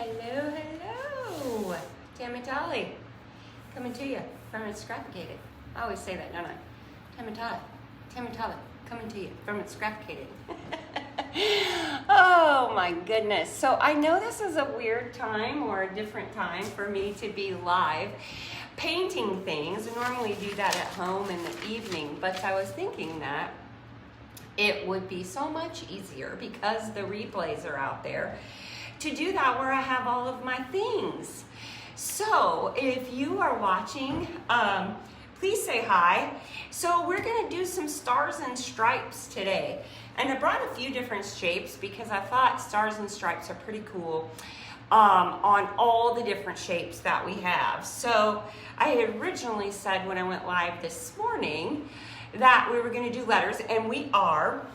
Hello, hello. Tammy Tolly, coming to you from Unscrappicated. I always say that, don't I? Tammy Tolly, coming to you from Unscrappicated. Oh my goodness. So I know this is a weird time or a different time for me to be live painting things. I normally do that at home in the evening, but I was thinking that it would be so much easier because the replays are out there to do that where I have all of my things. So if you are watching, please say hi. So we're gonna do some stars and stripes today. And I brought a few different shapes because I thought stars and stripes are pretty cool on all the different shapes that we have. So I had originally said when I went live this morning that we were gonna do letters, and we are,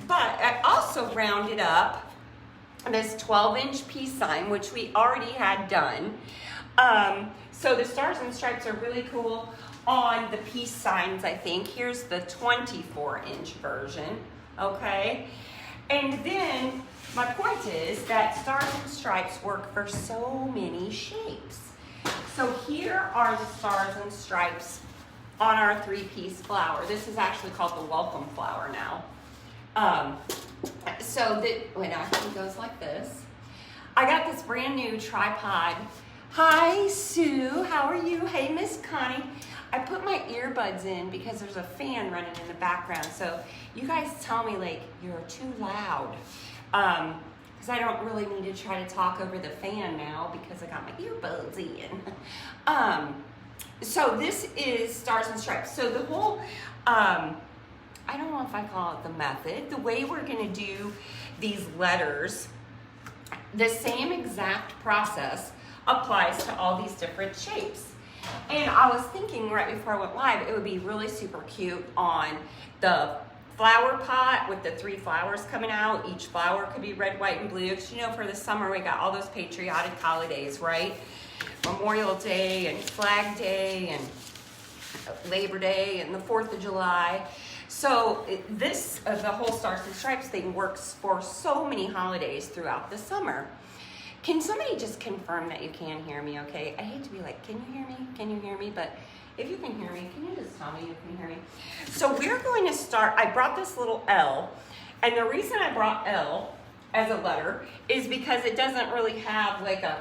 but I also rounded up this 12-inch peace sign, which we already had done. So the stars and stripes are really cool on the peace signs, I think. Here's the 24-inch version, okay? And then my point is that stars and stripes work for so many shapes. So here are the stars and stripes on our 3-piece flower. This is actually called the welcome flower now. So that, I think it goes like this. I got this brand new tripod. Hi, Sue, how are you? Hey, Miss Connie. I put my earbuds in because there's a fan running in the background. So you guys tell me like you're too loud. Because I don't really need to try to talk over the fan now because I got my earbuds in. So this is stars and stripes. So the whole, I don't know if I call it the method, the way we're gonna do these letters, the same exact process applies to all these different shapes. And I was thinking right before I went live, it would be really super cute on the flower pot with the 3 flowers coming out. Each flower could be red, white, and blue. Because you know, for the summer, we got all those patriotic holidays, right? Memorial Day and Flag Day and Labor Day and the 4th of July. So this, the whole Stars and Stripes thing works for so many holidays throughout the summer. Can somebody just confirm that you can hear me, okay? I hate to be like, can you hear me? Can you hear me? But if you can hear me, can you just tell me you can hear me? So we're going to start, I brought this little L, and the reason I brought L as a letter is because it doesn't really have like an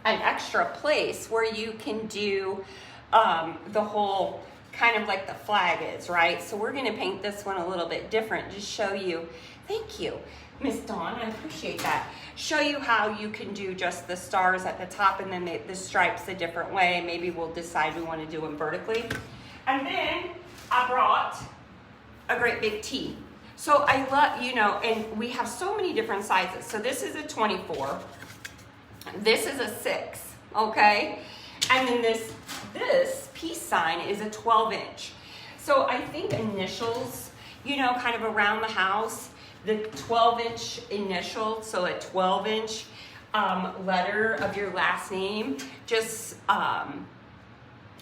extra place where you can do the whole kind of like the flag is, right? So we're gonna paint this one a little bit different, just show you, thank you, Miss Dawn, I appreciate that. Show you how you can do just the stars at the top and then the stripes a different way. Maybe we'll decide we wanna do them vertically. And then I brought a great big T. So I love, you know, and we have so many different sizes. So this is a 24, this is a 6, okay? And then this peace sign is a 12-inch. So I think initials, you know, kind of around the house, the 12-inch initial, so a 12-inch letter of your last name. Just,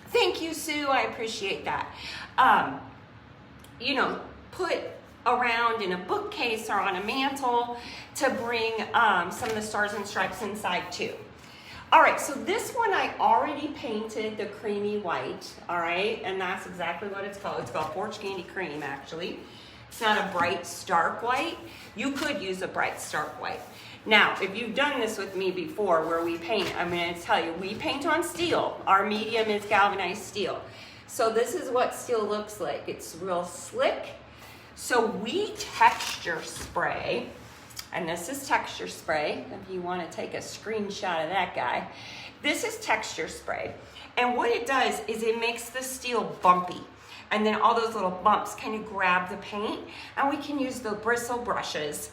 thank you, Sue, I appreciate that. You know, put around in a bookcase or on a mantle to bring some of the stars and stripes inside too. All right, so this one I already painted the creamy white, all right? And that's exactly what it's called. It's called Porch Candy Cream, actually. It's not a bright, stark white. You could use a bright, stark white. Now, if you've done this with me before where we paint, I'm gonna tell you, we paint on steel. Our medium is galvanized steel. So this is what steel looks like. It's real slick. So we texture spray, and this is texture spray, if you want to take a screenshot of that guy. This is texture spray. And what it does is it makes the steel bumpy. And then all those little bumps kind of grab the paint. And we can use the bristle brushes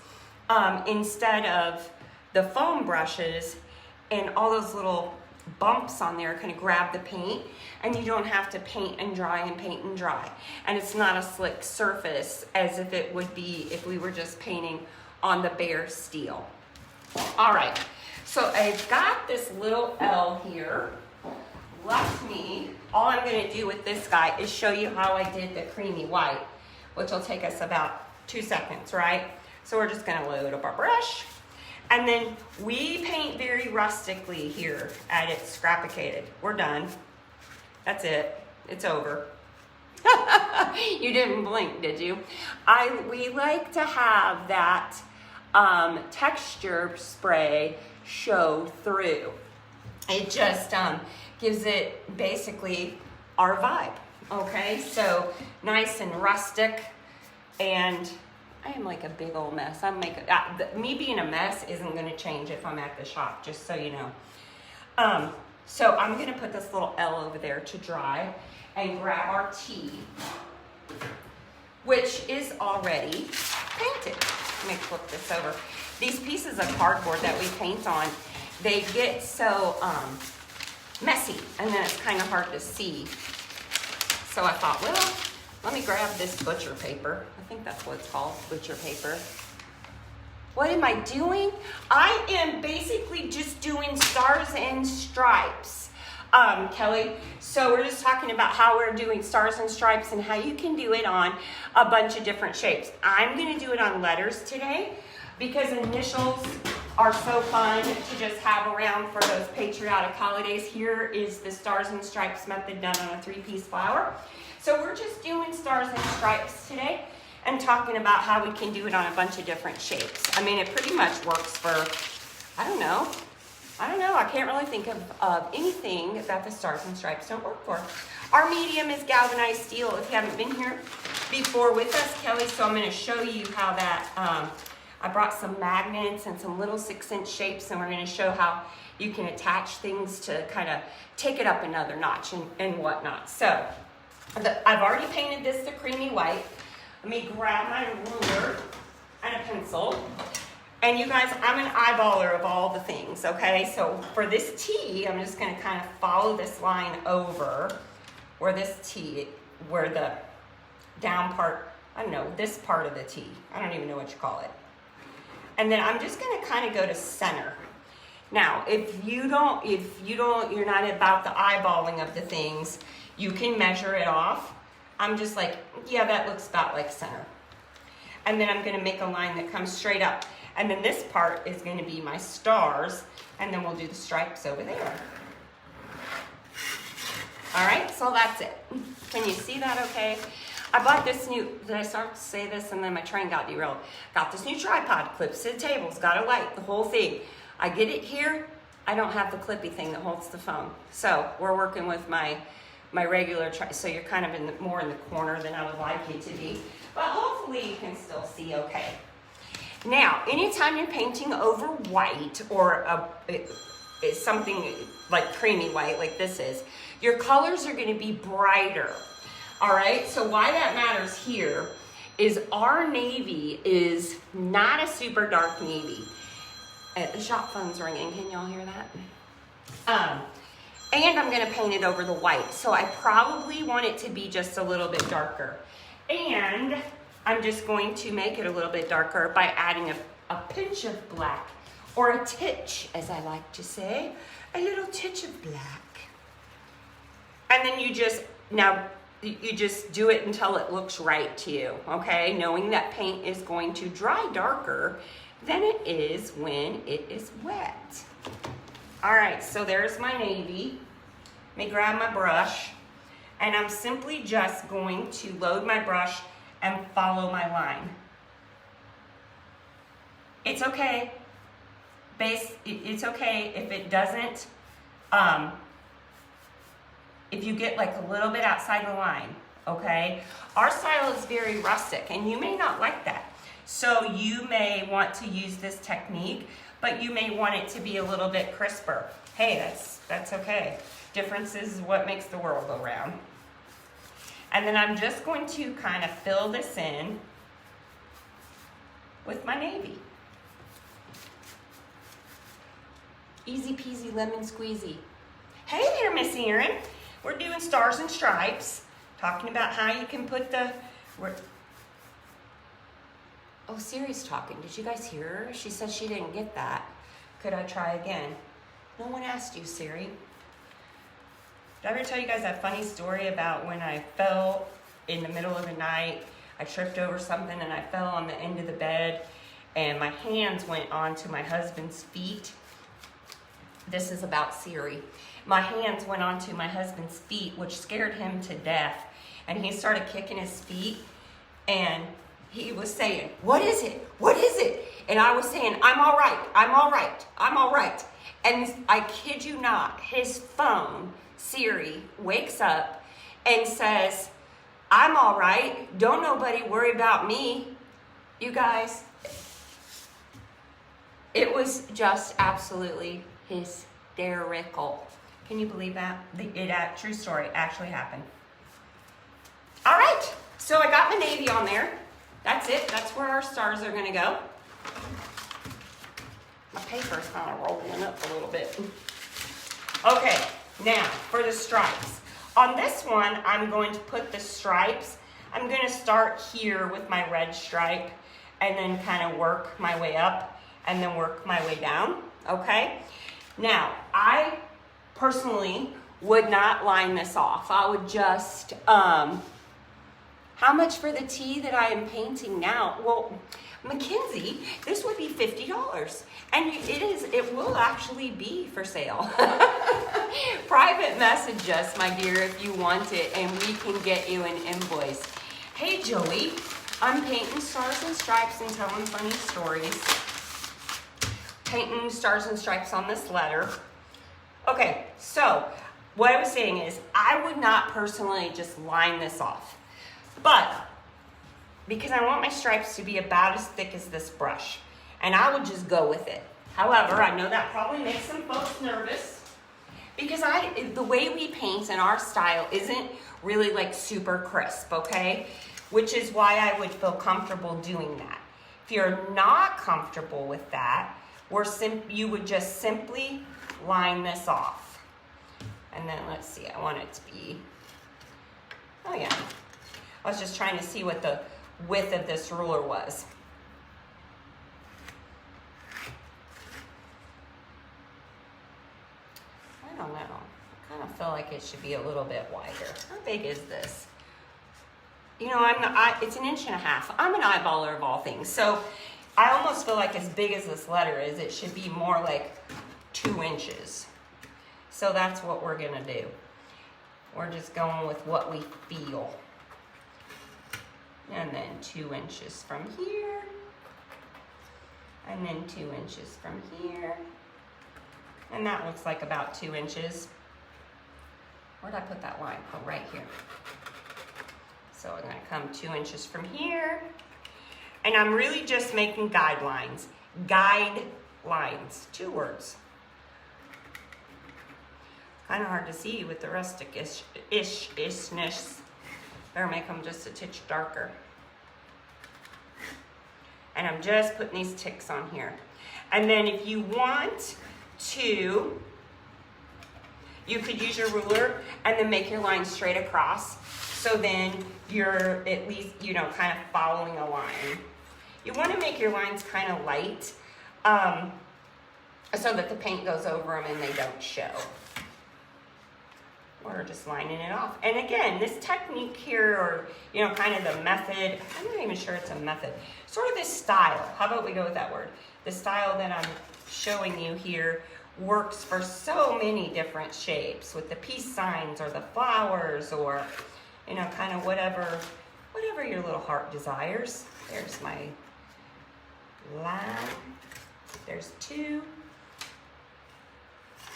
instead of the foam brushes. And all those little bumps on there kind of grab the paint. And you don't have to paint and dry and paint and dry. And it's not a slick surface as if it would be if we were just painting on the bare steel. All right, so I've got this little L here. Left me, all I'm gonna do with this guy is show you how I did the creamy white, which will take us about 2 seconds, right? So we're just gonna load up our brush. And then we paint very rustically here at It's Scrapicated. We're done. That's it. It's over. You didn't blink, did you? We like to have that texture spray show through. It just gives it basically our vibe. Okay, so nice and rustic, and I am like a big old mess. I'm making me being a mess isn't going to change if I'm at the shop, just so you know. So I'm going to put this little L over there to dry and grab our T, which is already painted. Let me flip this over. These pieces of cardboard that we paint on, they get so messy, and then it's kind of hard to see. So I thought, well, let me grab this butcher paper. I think that's what it's called, butcher paper. What am I doing? I am basically just doing stars and stripes, Kelly. So we're just talking about how we're doing stars and stripes and how you can do it on a bunch of different shapes. I'm gonna do it on letters today because initials are so fun to just have around for those patriotic holidays. Here is the stars and stripes method done on a 3-piece flower. So we're just doing stars and stripes today and talking about how we can do it on a bunch of different shapes. I mean, it pretty much works for, I don't know. I can't really think of anything that the stars and stripes don't work for. Our medium is galvanized steel. If you haven't been here before with us, Kelly, so I'm gonna show you how that, I brought some magnets and some little 6-inch shapes, and we're going to show how you can attach things to kind of take it up another notch and whatnot. So I've already painted this to creamy white. Let me grab my ruler and a pencil. And you guys, I'm an eyeballer of all the things, okay? So for this T, I'm just going to kind of follow this line over where this T, where the down part, I don't know, this part of the T. I don't even know what you call it. And then I'm just gonna kind of go to center. Now, if you're not about the eyeballing of the things, you can measure it off. I'm just like, yeah, that looks about like center. And then I'm gonna make a line that comes straight up. And then this part is gonna be my stars, and then we'll do the stripes over there. All right, so that's it. Can you see that okay? I bought this new, did I start to say this and then my train got derailed? Got this new tripod, clips to the table, it's got a light, the whole thing. I get it here, I don't have the clippy thing that holds the phone. So we're working with my regular, so you're kind of more in the corner than I would like you to be. But hopefully you can still see okay. Now, anytime you're painting over white or something like creamy white like this is, your colors are gonna be brighter. All right, so why that matters here is our navy is not a super dark navy. The shop phone's ringing, can y'all hear that? And I'm gonna paint it over the white. So I probably want it to be just a little bit darker. And I'm just going to make it a little bit darker by adding a pinch of black, or a titch, as I like to say, a little titch of black. And then you just do it until it looks right to you, okay? Knowing that paint is going to dry darker than it is when it is wet. All right, so there's my navy. Let me grab my brush, and I'm simply just going to load my brush and follow my line. It's okay. It's okay if it doesn't, if you get like a little bit outside the line, okay? Our style is very rustic, and you may not like that. So you may want to use this technique, but you may want it to be a little bit crisper. Hey, that's okay. Difference is what makes the world go round. And then I'm just going to kind of fill this in with my navy. Easy peasy lemon squeezy. Hey there, Miss Erin. We're doing stars and stripes, talking about how you can put the... Oh, Siri's talking. Did you guys hear her? She said she didn't get that. Could I try again? No one asked you, Siri. Did I ever tell you guys that funny story about when I fell in the middle of the night? I tripped over something and I fell on the end of the bed, and my hands went onto my husband's feet. This is about Siri. My hands went onto my husband's feet, which scared him to death. And he started kicking his feet, and he was saying, "What is it? What is it?" And I was saying, "I'm all right. I'm all right. I'm all right." And I kid you not, his phone, Siri, wakes up and says, "I'm all right. Don't nobody worry about me." You guys, it was just absolutely hysterical. Can you believe that? True story, actually happened. All right, so I got my navy on there. That's it. That's where our stars are going to go. My paper's kind of rolling up a little bit. Okay, now for the stripes. On this one, I'm going to put the stripes. I'm going to start here with my red stripe and then kind of work my way up and then work my way down, okay? Now, I personally would not line this off. I would just, how much for the tee that I am painting now? Well, Mackenzie, this would be $50. And it will actually be for sale. Private message us, my dear, if you want it, and we can get you an invoice. Hey, Joey, I'm painting stars and stripes and telling funny stories. Painting stars and stripes on this letter. Okay, so what I was saying is I would not personally just line this off. But because I want my stripes to be about as thick as this brush, and I would just go with it. However, I know that probably makes some folks nervous because the way we paint in our style isn't really like super crisp, okay? Which is why I would feel comfortable doing that. If you're not comfortable with that, you would just simply line this off. And then let's see, I want it to be, oh yeah. I was just trying to see what the width of this ruler was. I don't know. I kind of feel like it should be a little bit wider. How big is this? You know, it's an inch and a half. I'm an eyeballer of all things. So I almost feel like as big as this letter is, it should be more like 2 inches. So that's what we're gonna do. We're just going with what we feel. And then 2 inches from here. And then 2 inches from here. And that looks like about 2 inches. Where'd I put that line? Oh, right here. So I'm gonna come 2 inches from here. And I'm really just making guidelines. Guidelines, 2 words. Kind of hard to see with the rustic-ishness. Better make them just a titch darker. And I'm just putting these ticks on here. And then if you want to, you could use your ruler and then make your line straight across. So then you're at least, you know, kind of following a line. You want to make your lines kind of light so that the paint goes over them and they don't show. Or just lining it off. And again, this technique here, or, you know, kind of the method, I'm not even sure it's a method, sort of this style, how about we go with that word? The style that I'm showing you here works for so many different shapes, with the peace signs or the flowers, or, you know, kind of whatever your little heart desires. There's my line. There's 2.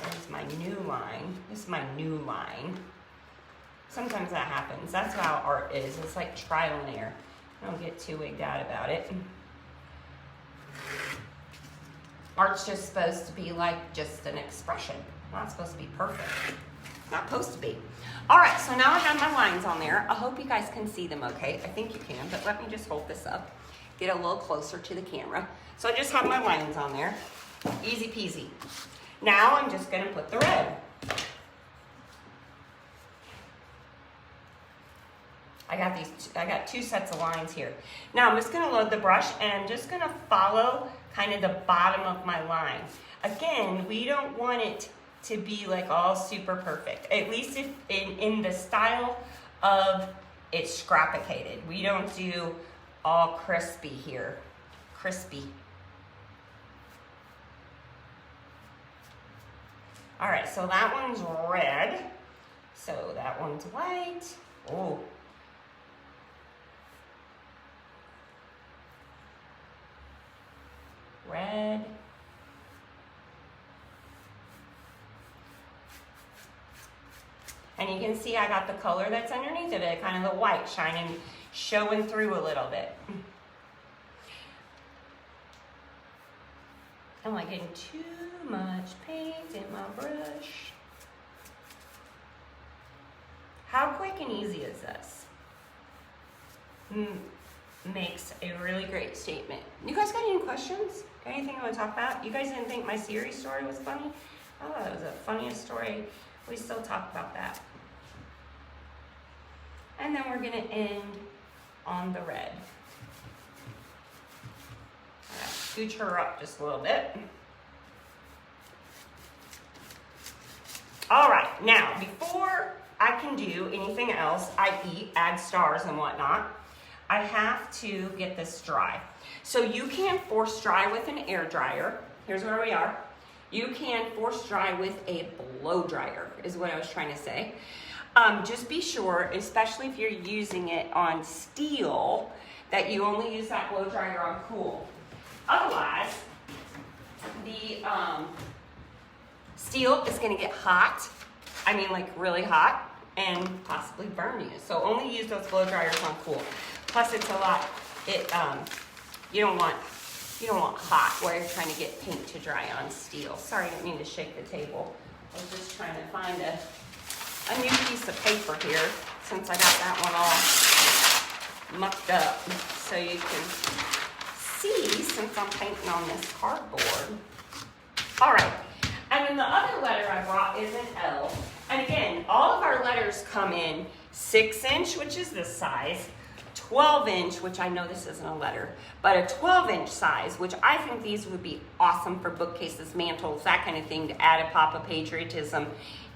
There's my new line. This is my new line. Sometimes that happens. That's how art is. It's like trial and error. I don't get too wigged out about it. Art's just supposed to be like just an expression. Not supposed to be perfect. Not supposed to be. All right, so now I have my lines on there. I hope you guys can see them okay. I think you can, but let me just hold this up. Get a little closer to the camera. So I just have my lines on there. Easy peasy. Now I'm just going to put the red. I got 2 sets of lines here. Now I'm just going to load the brush and I'm just going to follow kind of the bottom of my line. Again, we don't want it to be like all super perfect. At least if in the style of it's scrapicated. We don't do all crispy here. Crispy. All right, so that one's red. So that one's white. Oh. Red. And you can see I got the color that's underneath of it, kind of the white shining, showing through a little bit. I'm not getting too much paint in my brush. How quick and easy is this? Makes a really great statement. You guys got any questions? Got anything you want to talk about? You guys didn't think my series story was funny? I thought it was the funniest story. We still talk about that. And then we're gonna end on the red. Scooch her up just a little bit. All right, now before I can do anything else, i.e. add stars and whatnot, I have to get this dry. So you can force dry with an air dryer. Here's where we are. You can force dry with a blow dryer, is what I was trying to say. Just be sure, especially if you're using it on steel, that you only use that blow dryer on cool. Otherwise, the steel is going to get hot. I mean, like really hot, and possibly burn you. So only use those blow dryers on cool. Plus, it's a lot. You don't want hot where you're trying to get paint to dry on steel. Sorry, I didn't mean to shake the table. I was just trying to find a new piece of paper here, since I got that one all mucked up, so you can see, since I'm painting on this cardboard. All right, and then the other letter I brought is an L. And again, all of our letters come in 6-inch, which is this size, 12-inch, which I know this isn't a letter, but a 12-inch size, which I think these would be awesome for bookcases, mantles, that kind of thing, to add a pop of patriotism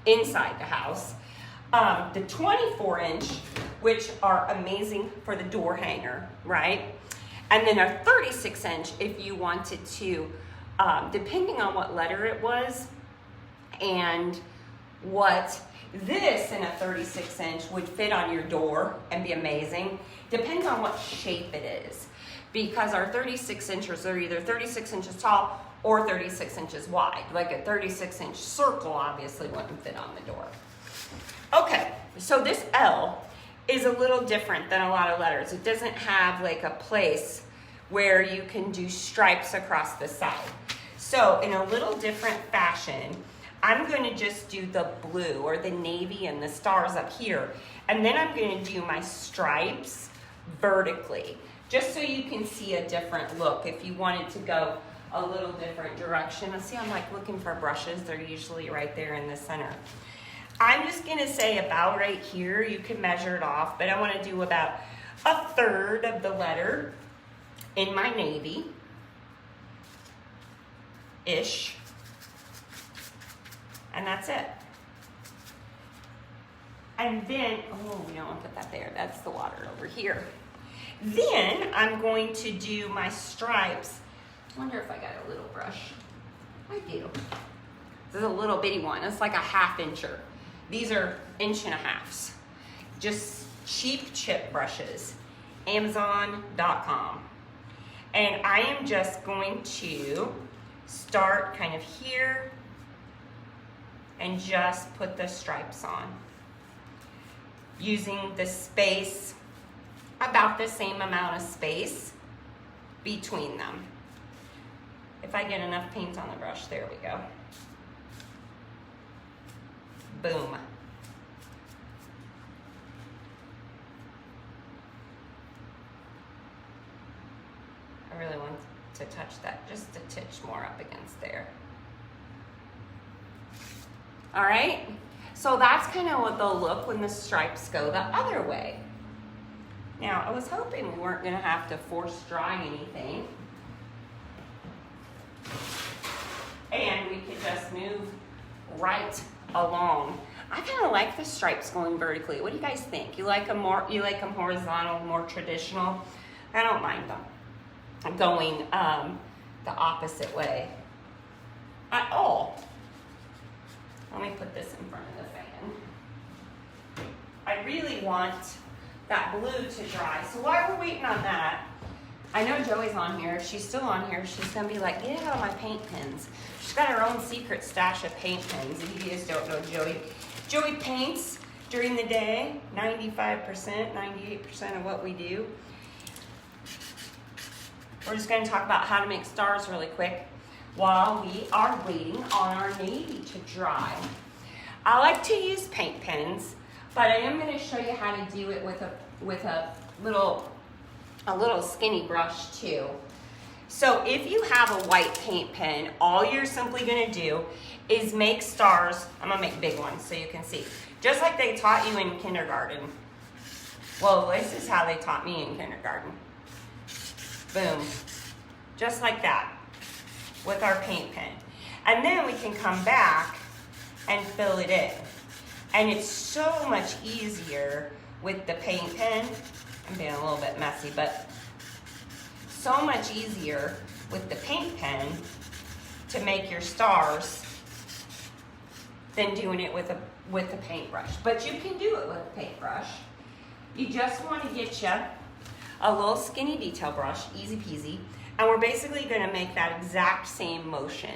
inside the house. The 24-inch, which are amazing for the door hanger, right? And then a 36-inch if you wanted to, depending on what letter it was, and what this in a 36-inch would fit on your door and be amazing. Depends on what shape it is, because our 36 inches are either 36 inches tall or 36 inches wide. Like a 36-inch circle obviously wouldn't fit on the door. Okay, so this L is a little different than a lot of letters. It doesn't have like a place where you can do stripes across the side. So in a little different fashion, I'm going to just do the blue or the navy and the stars up here. And then I'm going to do my stripes vertically, just so you can see a different look if you wanted to go a little different direction. Let's see, I'm like looking for brushes. They're usually right there in the center. I'm just going to say about right here. You can measure it off, but I want to do about 1/3 of the letter in my navy-ish. And that's it. And then, oh, we don't want to put that there. That's the water over here. Then I'm going to do my stripes. I wonder if I got a little brush. I do. This is a little bitty one. It's like a 1/2 incher. These are 1.5 inches. Just cheap chip brushes. Amazon.com. And I am just going to start kind of here and just put the stripes on, using the space, about the same amount of space between them. If I get enough paint on the brush, there we go. Boom. I really want to touch that just a titch more up against there. All right, so that's kind of what they'll look when the stripes go the other way. Now, I was hoping we weren't gonna have to force dry anything. And we could just move right along. I kind of like the stripes going vertically. What do you guys think? You like them horizontal, more traditional? I don't mind them going the opposite way at all. Let me put this in front of the fan. I really want that blue to dry. So while we're waiting on that, I know Joey's on here. If she's still on here, she's gonna be like, get out of my paint pens. She's got her own secret stash of paint pens. If you guys don't know Joey, Joey paints during the day, 95%, 98% of what we do. We're just gonna talk about how to make stars really quick while we are waiting on our navy to dry. I like to use paint pens, but I am gonna show you how to do it with a little skinny brush too. So if you have a white paint pen, all you're simply gonna do is make stars. I'm gonna make big ones so you can see. Just like they taught you in kindergarten. Well, this is how they taught me in kindergarten. Boom. Just like that with our paint pen. And then we can come back and fill it in. And it's so much easier with the paint pen. I'm being a little bit messy, but so much easier with the paint pen to make your stars than doing it with a paintbrush. But you can do it with a paintbrush. You just want to get you a little skinny detail brush, easy peasy, and we're basically going to make that exact same motion.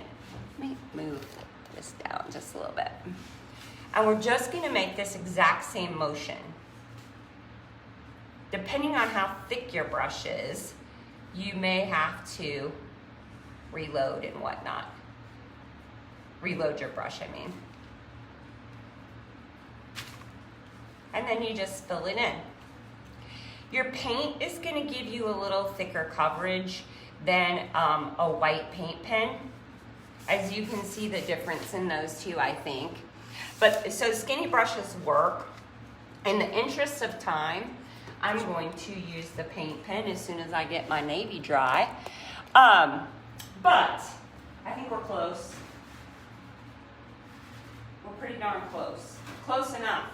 Let me move this down just a little bit. And we're just going to make this exact same motion. Depending on how thick your brush is, you may have to reload and whatnot. Reload your brush, I mean. And then you just fill it in. Your paint is going to give you a little thicker coverage than a white paint pen. As you can see the difference in those two, I think. But so skinny brushes work. In the interest of time, I'm going to use the paint pen as soon as I get my navy dry. But I think we're close. We're pretty darn close. Close enough.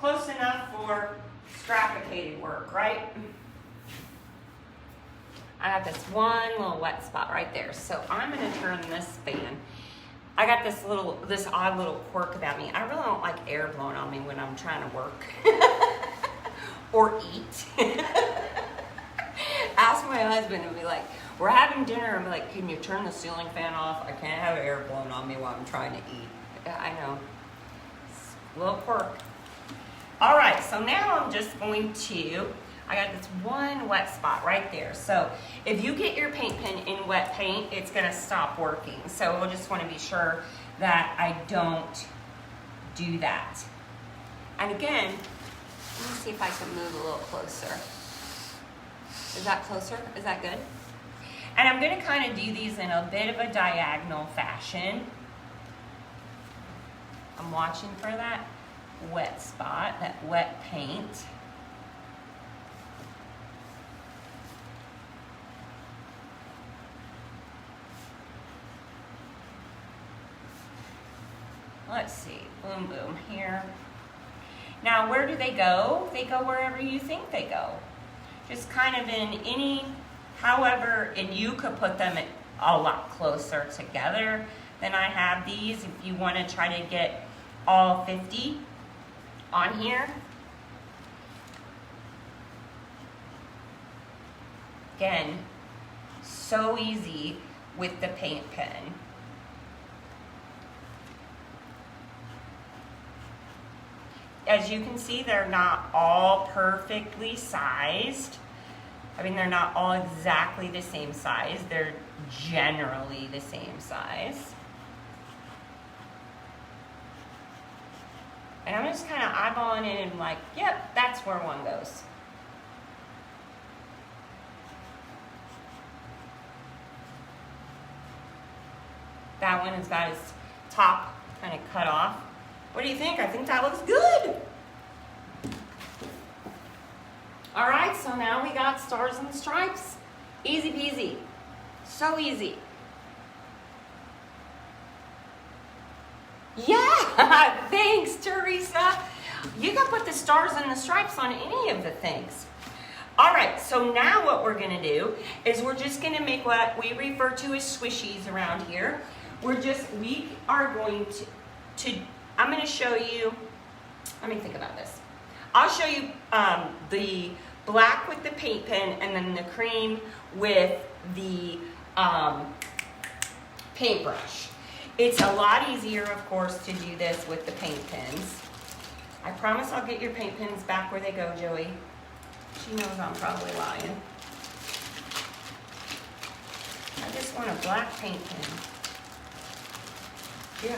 Close enough for stratificated work, right? I have this one little wet spot right there. So I'm gonna turn this fan. I got this odd little quirk about me. I really don't like air blowing on me when I'm trying to work or eat. Ask my husband and be like, we're having dinner. I'm like, can you turn the ceiling fan off? I can't have air blowing on me while I'm trying to eat. I know, it's a little quirk. All right, so now I'm just going to, I got this one wet spot right there. So if you get your paint pen in wet paint, it's gonna stop working. So we'll just wanna be sure that I don't do that. And again, let me see if I can move a little closer. Is that closer? Is that good? And I'm gonna kind of do these in a bit of a diagonal fashion. I'm watching for that wet spot, that wet paint. Let's see, boom, boom, here. Now, where do they go? They go wherever you think they go. Just kind of in any, however, and you could put them a lot closer together than I have these. If you want to try to get all 50 on here. Again, so easy with the paint pen. As you can see, they're not all perfectly sized. I mean, they're not all exactly the same size. They're generally the same size. And I'm just kind of eyeballing it and like, yep, that's where one goes. That one has got its top kind of cut off. What do you think? I think that looks good. All right, so now we got stars and stripes. Easy peasy. So easy. Yeah, thanks, Teresa. You can put the stars and the stripes on any of the things. All right, so now what we're gonna do is we're just gonna make what we refer to as swishies around here. We are going to, I'm gonna show you, let me think about this. I'll show you the black with the paint pen and then the cream with the paintbrush. It's a lot easier, of course, to do this with the paint pens. I promise I'll get your paint pens back where they go, Joey. She knows I'm probably lying. I just want a black paint pen. She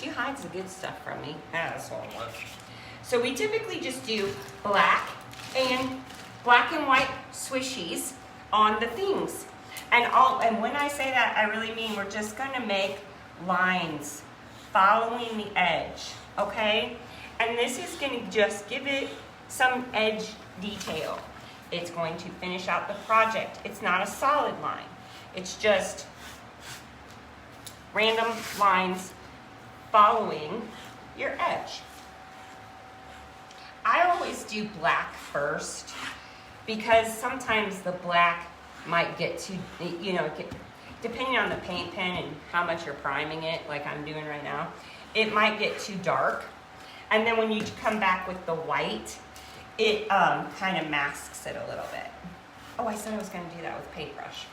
hides the good stuff from me. That's all it works. So we typically just do black and white swishies on the things. And when I say that, I really mean we're just gonna make lines following the edge, okay? And this is gonna just give it some edge detail. It's going to finish out the project. It's not a solid line. It's just random lines following your edge. I always do black first because sometimes the black might get too, depending on the paint pen and how much you're priming it, like I'm doing right now, it might get too dark. And then when you come back with the white, it kind of masks it a little bit. Oh, I said I was going to do that with paintbrush.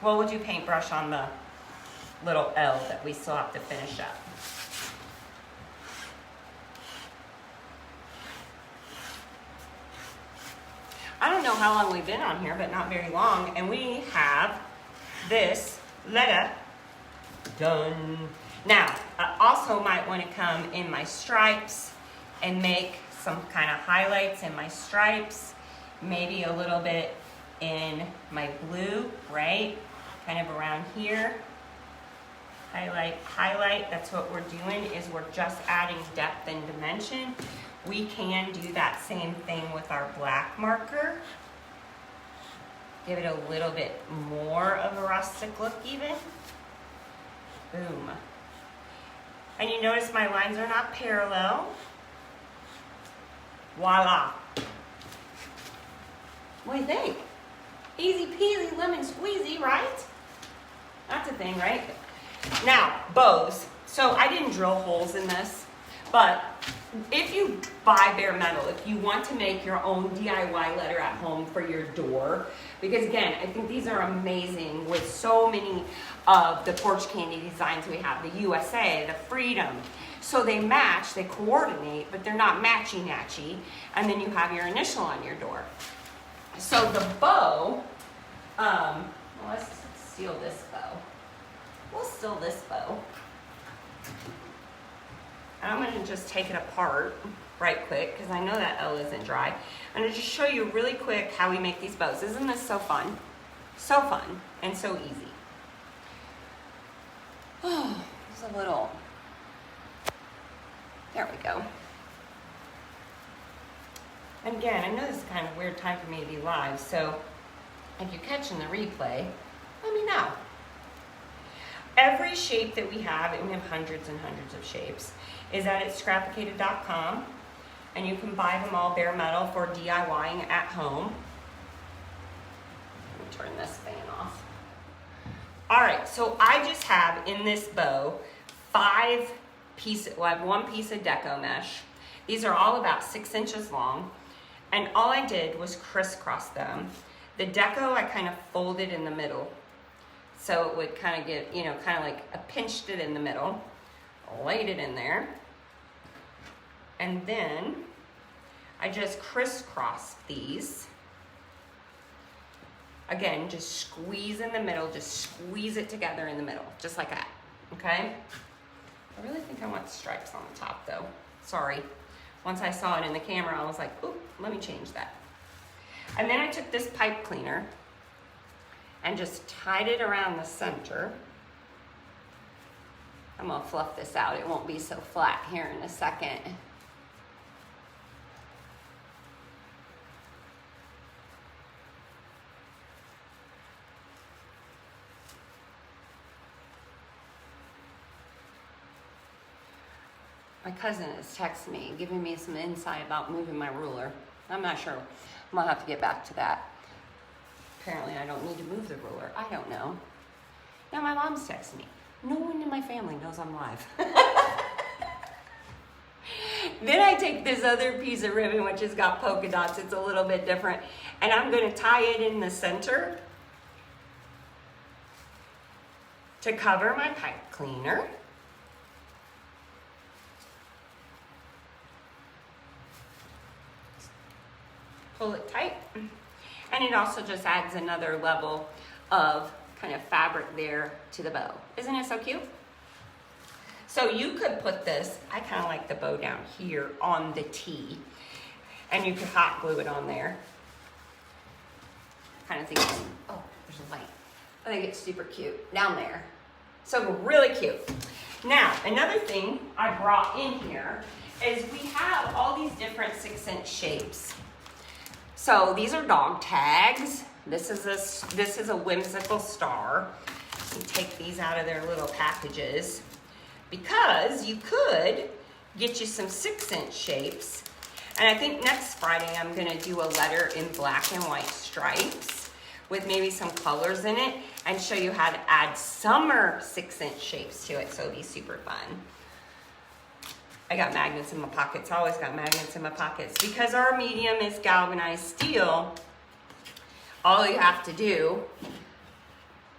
Well, we'll do paintbrush on the little L that we still have to finish up. I don't know how long we've been on here, but not very long. And we have this letter done. Now, I also might want to come in my stripes and make some kind of highlights in my stripes. Maybe a little bit in my blue, right? Kind of around here. Highlight, that's what we're doing, is we're just adding depth and dimension. We can do that same thing with our black marker. Give it a little bit more of a rustic look even. Boom. And you notice my lines are not parallel. Voila. What do you think? Easy peasy lemon squeezy, right? That's a thing, right? Now, bows. So I didn't drill holes in this, but if you buy bare metal, if you want to make your own DIY letter at home for your door, because again, I think these are amazing with so many of the porch candy designs we have, the USA, the Freedom. So they match, they coordinate, but they're not matchy-matchy, and then you have your initial on your door. So the bow, well, let's steal this bow. We'll steal this bow. And I'm going to just take it apart right quick because I know that L isn't dry. I'm going to just show you really quick how we make these bows. Isn't this so fun? So fun and so easy. Oh, there's a little, there we go. And again, I know this is kind of a weird time for me to be live, so if you're catching the replay, let me know. Every shape that we have, and we have hundreds and hundreds of shapes, is at scrapicated.com, and you can buy them all bare metal for DIYing at home. Let me turn this fan off. All right, so I just have in this bow 5 pieces, well, I have 1 piece of deco mesh. These are all about 6 inches long, and all I did was crisscross them. The deco I kind of folded in the middle, so it would kind of get, kind of like I pinched it in the middle, laid it in there, and then I just crisscrossed these. Again, just squeeze in the middle, just squeeze it together in the middle, just like that, okay? I really think I want stripes on the top though, sorry. Once I saw it in the camera, I was like, oop, let me change that. And then I took this pipe cleaner and just tied it around the center. I'm gonna fluff this out. It won't be so flat here in a second. My cousin has texted me, giving me some insight about moving my ruler. I'm not sure. I'm gonna have to get back to that. Apparently I don't need to move the ruler. I don't know. Now my mom's texting me. No one in my family knows I'm live. Then I take this other piece of ribbon, which has got polka dots. It's a little bit different. And I'm going to tie it in the center to cover my pipe cleaner. Pull it tight. And it also just adds another level of kind of fabric there to the bow. Isn't it so cute? So you could put this, I kind of like the bow down here on the T, and you could hot glue it on there. Kind of think, oh, there's a light. I think it's super cute down there. So really cute. Now, another thing I brought in here is we have all these different 6-inch shapes. So these are dog tags. This is a whimsical star. You take these out of their little packages because you could get you some 6-inch shapes. And I think next Friday I'm gonna do a letter in black and white stripes with maybe some colors in it and show you how to add summer 6-inch shapes to it. So it'll be super fun. I got magnets in my pockets. I always got magnets in my pockets. Because our medium is galvanized steel, all you have to do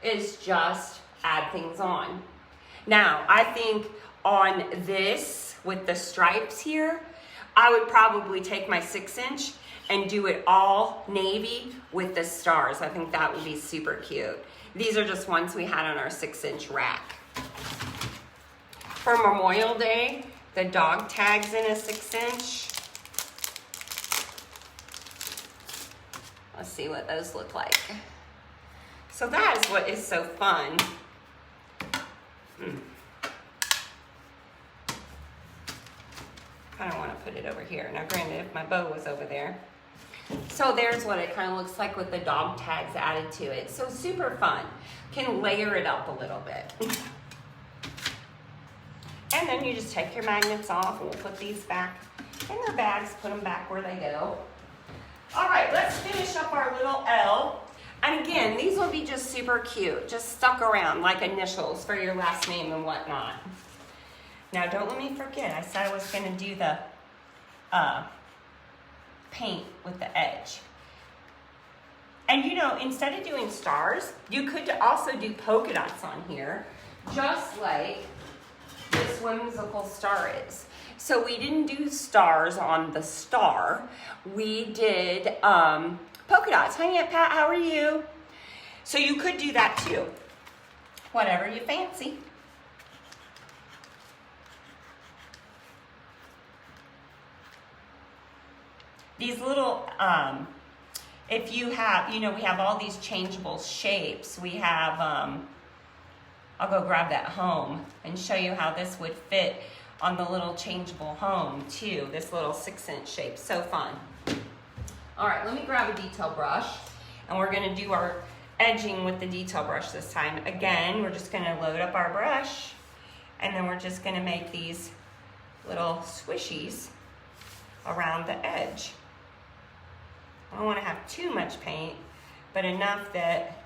is just add things on. Now, I think on this, with the stripes here, I would probably take my 6-inch and do it all navy with the stars. I think that would be super cute. These are just ones we had on our 6-inch rack. For Memorial Day, the dog tags in a 6-inch. Let's see what those look like. So that is what is so fun. I don't want to put it over here. Now granted, if my bow was over there. So there's what it kind of looks like with the dog tags added to it. So super fun. Can layer it up a little bit. And then you just take your magnets off and we'll put these back in their bags, put them back where they go. All right, let's finish up our little L. And again, these will be just super cute, just stuck around like initials for your last name and whatnot. Now, don't let me forget, I said I was gonna do the paint with the edge. And you know, instead of doing stars, you could also do polka dots on here, just like this whimsical star is. So we didn't do stars on the star. We did polka dots. Hi, Aunt Pat, how are you? So you could do that too. Whatever you fancy. These little, if you have, you know, we have all these changeable shapes. We have, I'll go grab that home and show you how this would fit on the little changeable home too. This little 6-inch shape, so fun. All right, let me grab a detail brush and we're gonna do our edging with the detail brush this time. Again, we're just gonna load up our brush and then we're just gonna make these little swishies around the edge. I don't wanna have too much paint, but enough that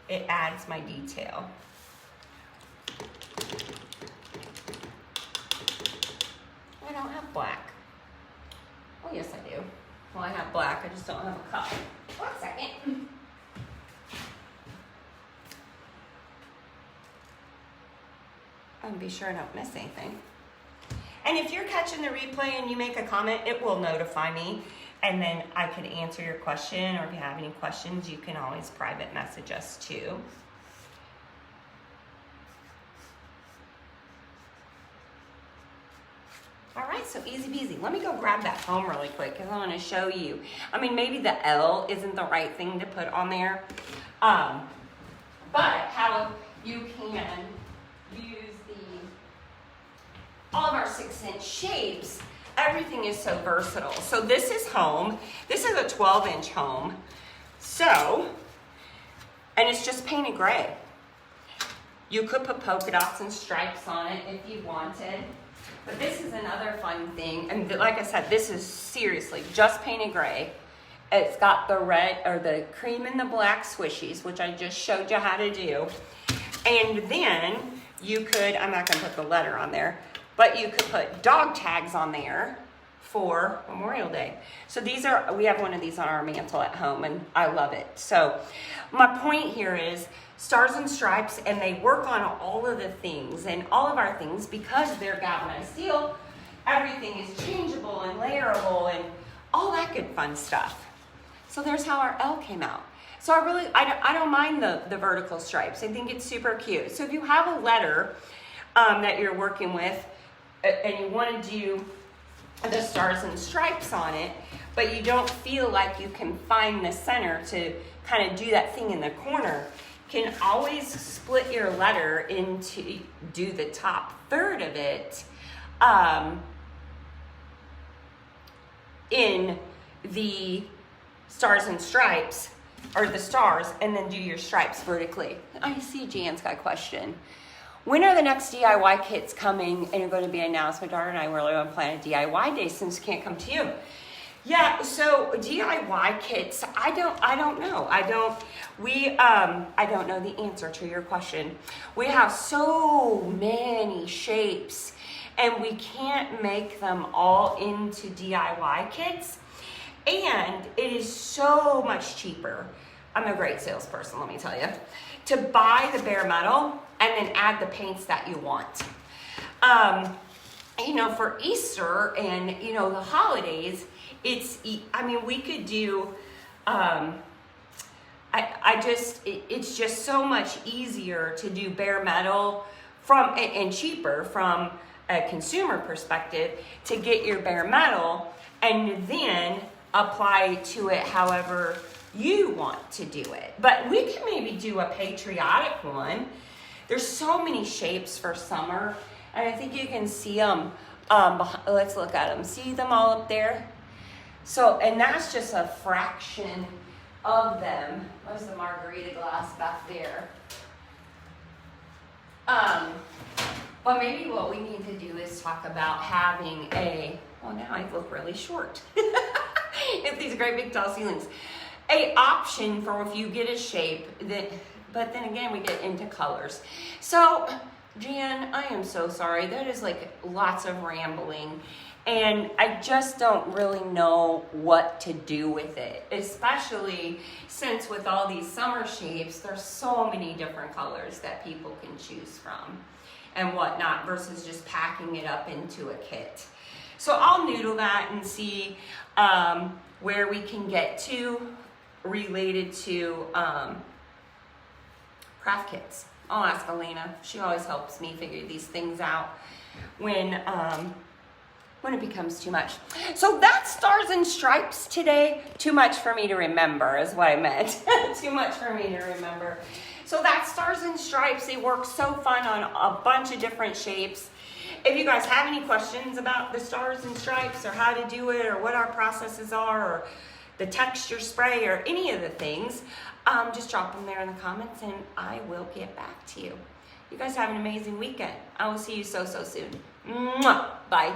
it adds my detail. I don't have black. Oh, yes, I do. Well, I have black, I just don't have a cup. 1 second. I'll be sure I don't miss anything. And if you're catching the replay and you make a comment, it will notify me. And then I can answer your question, or if you have any questions, you can always private message us too. All right, so easy peasy. Let me go grab that foam really quick because I want to show you. I mean, maybe the L isn't the right thing to put on there, but how you can use all of our 6-inch shapes. Everything is so versatile. So this is home. This is a 12-inch home. So, and it's just painted gray. You could put polka dots and stripes on it if you wanted. But this is another fun thing. And like I said, this is seriously just painted gray. It's got the red or the cream and the black swishies, which I just showed you how to do. And then you could, I'm not gonna put the letter on there, but you could put dog tags on there for Memorial Day. So these are, we have one of these on our mantle at home and I love it. So my point here is Stars and Stripes, and they work on all of the things and all of our things because they're galvanized steel. Everything is changeable and layerable and all that good fun stuff. So there's how our L came out. So I don't mind the vertical stripes. I think it's super cute. So if you have a letter that you're working with and you want to do the stars and stripes on it, but you don't feel like you can find the center to kind of do that thing in the corner, can always split your letter into, do the top third of it in the stars and stripes, or the stars, and then do your stripes vertically. I see Jan's got a question. When are the next DIY kits coming and you're going to be announced? My daughter and I really want to plan a DIY day since can't come to you. Yeah, so DIY kits, I don't know. I don't know the answer to your question. We have so many shapes and we can't make them all into DIY kits. And it is so much cheaper. I'm a great salesperson, let me tell you, to buy the bare metal and then add the paints that you want. You know, for Easter and, you know, the holidays, we could do, it's just so much easier to do bare metal and cheaper from a consumer perspective to get your bare metal and then apply to it however you want to do it. But we can maybe do a patriotic one. There's so many shapes for summer, and I think you can see them. Let's look at them. See them all up there? So, and that's just a fraction of them. Where's the margarita glass back there? But maybe what we need to do is talk about having now I look really short. If these great big tall ceilings. A option for if you get a shape but then again we get into colors. So Jan, I am so sorry. That is like lots of rambling and I just don't really know what to do with it, especially since with all these summer shapes, there's so many different colors that people can choose from and whatnot versus just packing it up into a kit. So I'll noodle that and see where we can get to related to craft kits. I'll ask Elena. She always helps me figure these things out when it becomes too much. So that's Stars and Stripes today. Too much for me to remember is what I meant. Too much for me to remember. So that's Stars and Stripes. They work so fun on a bunch of different shapes. If you guys have any questions about the Stars and Stripes or how to do it or what our processes are or the texture spray or any of the things, just drop them there in the comments and I will get back to you. You guys have an amazing weekend. I will see you so soon. Mwah! Bye.